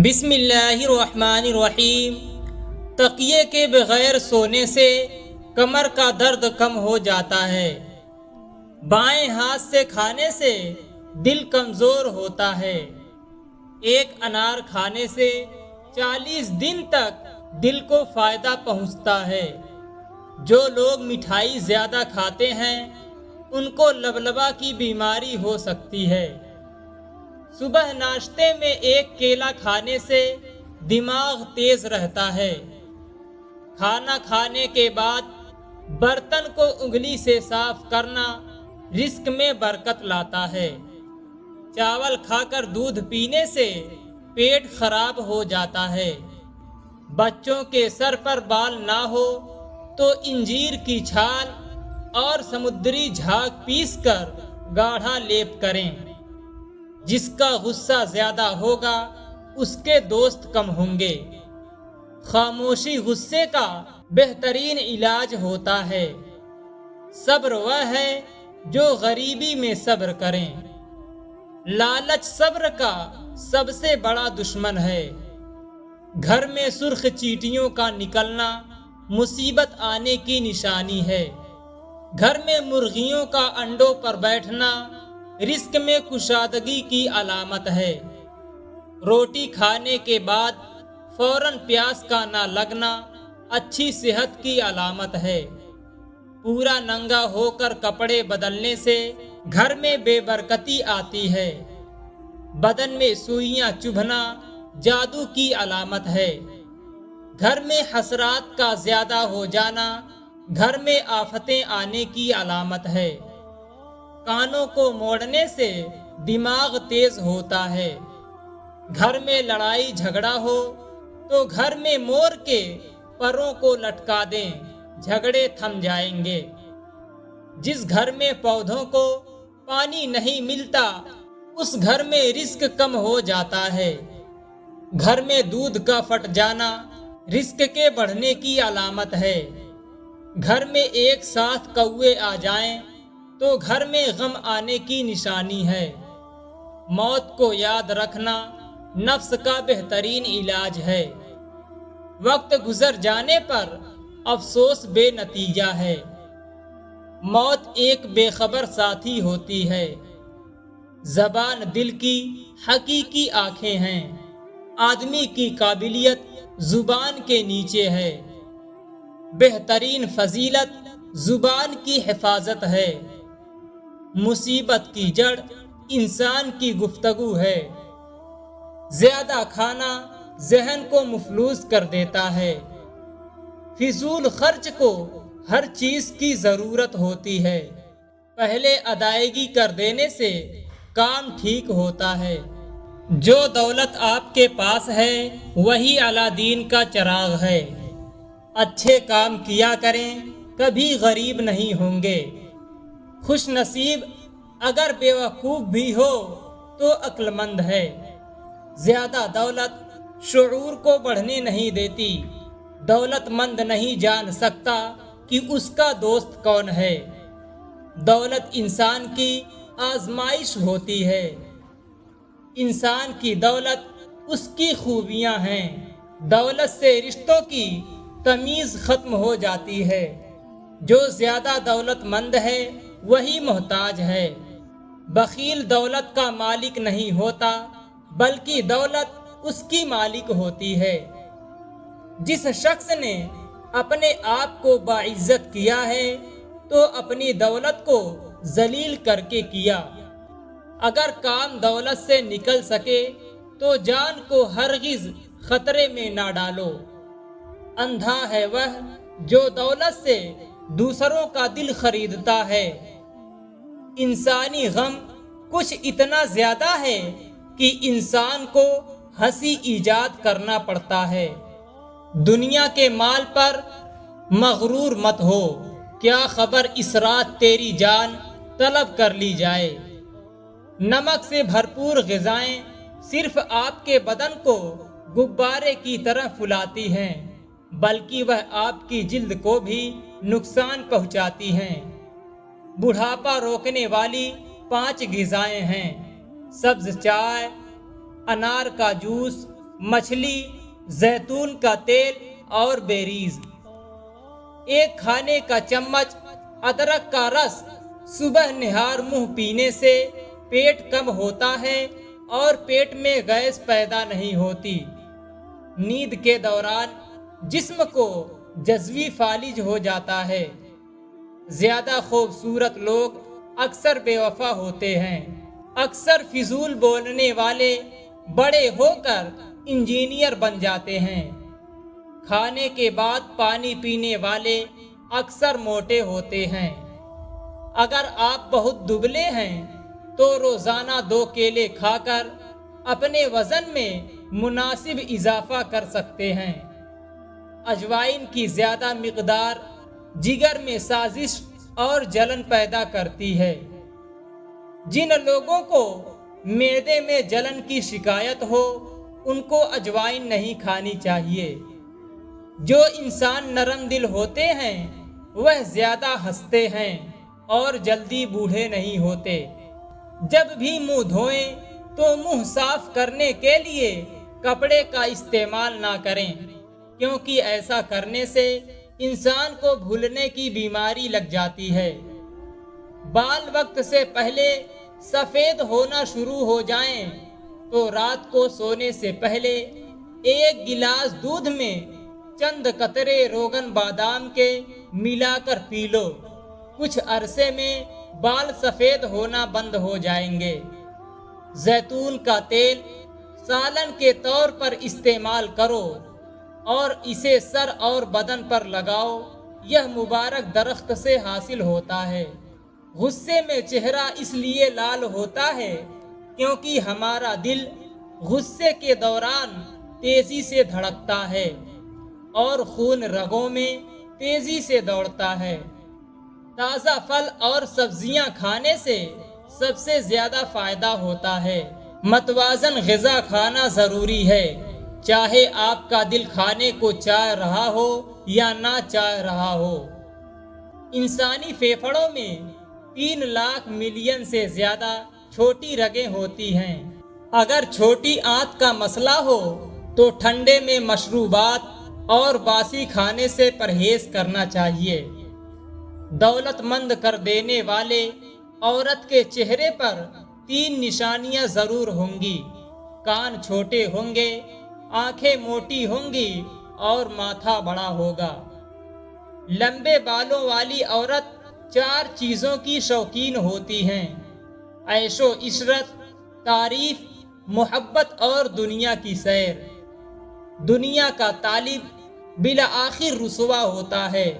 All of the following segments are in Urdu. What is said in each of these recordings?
بسم اللہ الرحمن الرحیم۔ تکیے کے بغیر سونے سے کمر کا درد کم ہو جاتا ہے۔ بائیں ہاتھ سے کھانے سے دل کمزور ہوتا ہے۔ ایک انار کھانے سے 40 دن تک دل کو فائدہ پہنچتا ہے۔ جو لوگ مٹھائی زیادہ کھاتے ہیں ان کو لبلبہ کی بیماری ہو سکتی ہے۔ صبح ناشتے میں ایک کیلا کھانے سے دماغ تیز رہتا ہے۔ کھانا کھانے کے بعد برتن کو انگلی سے صاف کرنا رزق میں برکت لاتا ہے۔ چاول کھا کر دودھ پینے سے پیٹ خراب ہو جاتا ہے۔ بچوں کے سر پر بال نہ ہو تو انجیر کی چھال اور سمندری جھاگ پیس کر گاڑھا لیپ کریں۔ جس کا غصہ زیادہ ہوگا اس کے دوست کم ہوں گے۔ خاموشی غصے کا بہترین علاج ہوتا ہے۔ صبر وہ ہے جو غریبی میں صبر کریں۔ لالچ صبر کا سب سے بڑا دشمن ہے۔ گھر میں سرخ چیٹیوں کا نکلنا مصیبت آنے کی نشانی ہے۔ گھر میں مرغیوں کا انڈوں پر بیٹھنا رزق میں کشادگی کی علامت ہے۔ روٹی کھانے کے بعد فوراً پیاس کا نہ لگنا اچھی صحت کی علامت ہے۔ پورا ننگا ہو کر کپڑے بدلنے سے گھر میں بے برکتی آتی ہے۔ بدن میں سوئیاں چبھنا جادو کی علامت ہے۔ گھر میں حسرات کا زیادہ ہو جانا گھر میں آفتیں آنے کی علامت ہے۔ کانوں کو موڑنے سے دماغ تیز ہوتا ہے۔ گھر میں لڑائی جھگڑا ہو تو گھر میں مور کے پروں کو لٹکا دیں، جھگڑے تھم جائیں گے۔ جس گھر میں پودوں کو پانی نہیں ملتا اس گھر میں رزق کم ہو جاتا ہے۔ گھر میں دودھ کا پھٹ جانا رزق کے بڑھنے کی علامت ہے۔ گھر میں ایک ساتھ کوے آ جائیں تو گھر میں غم آنے کی نشانی ہے۔ موت کو یاد رکھنا نفس کا بہترین علاج ہے۔ وقت گزر جانے پر افسوس بے نتیجہ ہے۔ موت ایک بے خبر ساتھی ہوتی ہے۔ زبان دل کی حقیقی آنکھیں ہیں۔ آدمی کی قابلیت زبان کے نیچے ہے۔ بہترین فضیلت زبان کی حفاظت ہے۔ مصیبت کی جڑ انسان کی گفتگو ہے۔ زیادہ کھانا ذہن کو مفلوج کر دیتا ہے۔ فضول خرچ کو ہر چیز کی ضرورت ہوتی ہے۔ پہلے ادائیگی کر دینے سے کام ٹھیک ہوتا ہے۔ جو دولت آپ کے پاس ہے وہی اعلیٰ دین کا چراغ ہے۔ اچھے کام کیا کریں، کبھی غریب نہیں ہوں گے۔ خوش نصیب اگر بیوقوف بھی ہو تو عقل مند ہے۔ زیادہ دولت شعور کو بڑھنے نہیں دیتی۔ دولت مند نہیں جان سکتا کہ اس کا دوست کون ہے۔ دولت انسان کی آزمائش ہوتی ہے۔ انسان کی دولت اس کی خوبیاں ہیں۔ دولت سے رشتوں کی تمیز ختم ہو جاتی ہے۔ جو زیادہ دولت مند ہے وہی محتاج ہے۔ بخیل دولت کا مالک نہیں ہوتا بلکہ دولت اس کی مالک ہوتی ہے۔ جس شخص نے اپنے آپ کو باعزت کیا ہے تو اپنی دولت کو ذلیل کر کے کیا۔ اگر کام دولت سے نکل سکے تو جان کو ہرگز خطرے میں نہ ڈالو۔ اندھا ہے وہ جو دولت سے دوسروں کا دل خریدتا ہے۔ انسانی غم کچھ اتنا زیادہ ہے کہ انسان کو ہنسی ایجاد کرنا پڑتا ہے۔ دنیا کے مال پر مغرور مت ہو، کیا خبر اس رات تیری جان طلب کر لی جائے۔ نمک سے بھرپور غذائیں صرف آپ کے بدن کو غبارے کی طرح پھلاتی ہیں بلکہ وہ آپ کی جلد کو بھی نقصان پہنچاتی ہیں۔ بڑھاپا روکنے والی 5 غذائیں ہیں: سبز چائے، انار کا جوس، مچھلی، زیتون کا تیل اور بیریز۔ ایک کھانے کا چمچ ادرک کا رس صبح نہار منہ پینے سے پیٹ کم ہوتا ہے اور پیٹ میں گیس پیدا نہیں ہوتی۔ نیند کے دوران جسم کو جزوی فالج ہو جاتا ہے۔ زیادہ خوبصورت لوگ اکثر بے وفا ہوتے ہیں۔ اکثر فضول بولنے والے بڑے ہو کر انجینئر بن جاتے ہیں۔ کھانے کے بعد پانی پینے والے اکثر موٹے ہوتے ہیں۔ اگر آپ بہت دبلے ہیں تو روزانہ 2 کیلے کھا کر اپنے وزن میں مناسب اضافہ کر سکتے ہیں۔ اجوائن کی زیادہ مقدار جگر میں سازش اور جلن پیدا کرتی ہے۔ جن لوگوں کو معدے میں جلن کی شکایت ہو ان کو اجوائن نہیں کھانی چاہیے۔ جو انسان نرم دل ہوتے ہیں وہ زیادہ ہنستے ہیں اور جلدی بوڑھے نہیں ہوتے۔ جب بھی منہ دھوئیں تو منہ صاف کرنے کے لیے کپڑے کا استعمال نہ کریں، کیونکہ ایسا کرنے سے انسان کو بھولنے کی بیماری لگ جاتی ہے۔ بال وقت سے پہلے سفید ہونا شروع ہو جائیں تو رات کو سونے سے پہلے 1 گلاس دودھ میں چند قطرے روغن بادام کے ملا کر پی لو۔ کچھ عرصے میں بال سفید ہونا بند ہو جائیں گے۔ زیتون کا تیل سالن کے طور پر استعمال کرو اور اسے سر اور بدن پر لگاؤ۔ یہ مبارک درخت سے حاصل ہوتا ہے۔ غصے میں چہرہ اس لیے لال ہوتا ہے کیونکہ ہمارا دل غصے کے دوران تیزی سے دھڑکتا ہے اور خون رگوں میں تیزی سے دوڑتا ہے۔ تازہ پھل اور سبزیاں کھانے سے سب سے زیادہ فائدہ ہوتا ہے۔ متوازن غذا کھانا ضروری ہے، چاہے آپ کا دل کھانے کو چاہ رہا ہو یا نہ چاہ رہا ہو۔ انسانی پھیپھڑوں میں 3 لاکھ ملین سے زیادہ چھوٹی رگیں ہوتی ہیں۔ اگر چھوٹی آنت کا مسئلہ ہو تو ٹھنڈے میں مشروبات اور باسی کھانے سے پرہیز کرنا چاہیے۔ دولت مند کر دینے والے عورت کے چہرے پر 3 نشانیاں ضرور ہوں گی: کان چھوٹے ہوں گے، آنکھیں موٹی ہوں گی اور ماتھا بڑا ہوگا۔ لمبے بالوں والی عورت 4 چیزوں کی شوقین ہوتی ہیں: عیش و عشرت، تعریف، محبت اور دنیا کی سیر۔ دنیا کا طالب بالآخر رسوا ہوتا ہے۔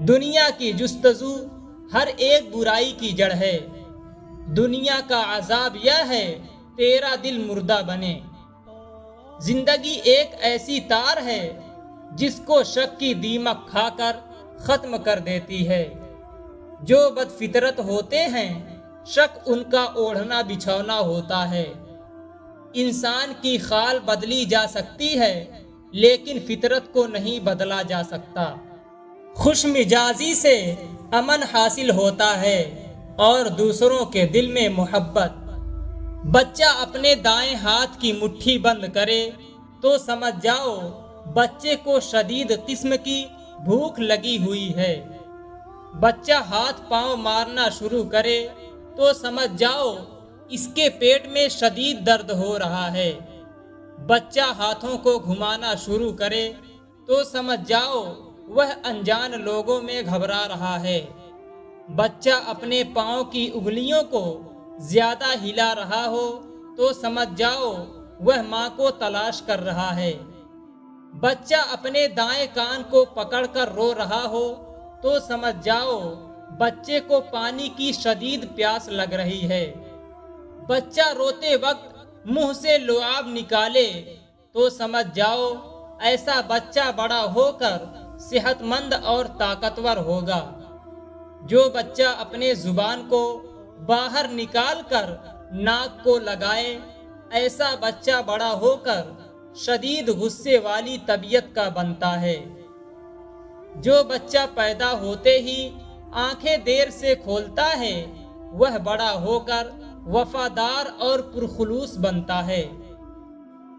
دنیا کی جستجو ہر ایک برائی کی جڑ ہے۔ دنیا کا عذاب یہ ہے تیرا دل مردہ بنے۔ زندگی ایک ایسی تار ہے جس کو شک کی دیمک کھا کر ختم کر دیتی ہے۔ جو بد فطرت ہوتے ہیں شک ان کا اوڑھنا بچھونا ہوتا ہے۔ انسان کی خال بدلی جا سکتی ہے لیکن فطرت کو نہیں بدلا جا سکتا۔ خوش مزاجی سے امن حاصل ہوتا ہے اور دوسروں کے دل میں محبت۔ بچہ اپنے دائیں ہاتھ کی مٹھی بند کرے تو سمجھ جاؤ بچے کو شدید قسم کی بھوک لگی ہوئی ہے۔ بچہ ہاتھ پاؤں مارنا شروع کرے تو سمجھ جاؤ اس کے پیٹ میں شدید درد ہو رہا ہے۔ بچہ ہاتھوں کو گھمانا شروع کرے تو سمجھ جاؤ وہ انجان لوگوں میں گھبرا رہا ہے۔ بچہ اپنے پاؤں کی انگلیوں کو زیادہ ہلا رہا ہو تو سمجھ جاؤ وہ ماں کو تلاش کر رہا ہے۔ بچہ اپنے دائیں کان کو پکڑ کر رو رہا ہو تو سمجھ جاؤ بچے کو پانی کی شدید پیاس لگ رہی ہے۔ بچہ روتے وقت منہ سے لعاب نکالے تو سمجھ جاؤ ایسا بچہ بڑا ہو کر صحت مند اور طاقتور ہوگا۔ جو بچہ اپنے زبان کو باہر نکال کر ناک کو لگائے ایسا بچہ بڑا ہو کر شدید غصے والی طبیعت کا بنتا ہے۔ جو بچہ پیدا ہوتے ہی آنکھیں دیر سے کھولتا ہے وہ بڑا ہو کر وفادار اور پرخلوص بنتا ہے۔